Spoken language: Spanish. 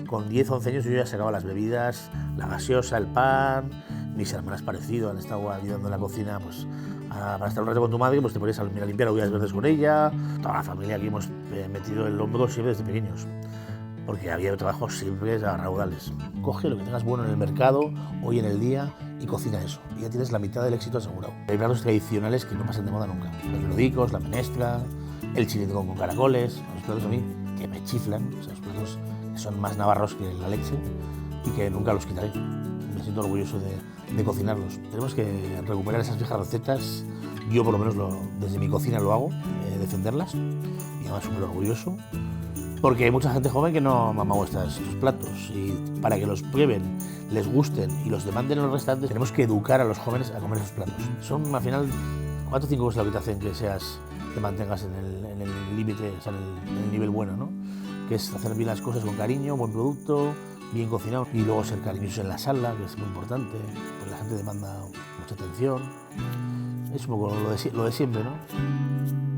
con 10 o 11 años yo ya sacaba las bebidas, la gaseosa, el pan. Mis hermanas parecido, han estado ayudando en la cocina, pues para estar un rato con tu madre, pues te pones a limpiar ollas verdes con ella. Toda la familia aquí hemos metido el hombro siempre desde pequeños, porque había trabajos simples a raudales. Coge lo que tengas bueno en el mercado, hoy en el día, y cocina eso. Y ya tienes la mitad del éxito asegurado. Hay platos tradicionales que no pasan de moda nunca. Los melodicos, la menestra, el chilito con caracoles, los platos a mí que me chiflan, o sea, los platos que son más navarros que la leche y que nunca los quitaré. Me siento orgulloso de cocinarlos. Tenemos que recuperar esas viejas recetas. Yo por lo menos desde mi cocina lo hago, defenderlas, y además súper orgulloso, porque hay mucha gente joven que no mama estos platos, y para que los prueben, les gusten y los demanden en los restaurantes, tenemos que educar a los jóvenes a comer esos platos. Son al final 4 o 5 cosas lo que te hacen que te mantengas en el límite, o sea, en el nivel bueno, ¿no? Que es hacer bien las cosas con cariño, buen producto, bien cocinado, y luego ser cariñoso en la sala, que es muy importante, porque la gente demanda mucha atención. Es un poco lo de siempre, ¿no?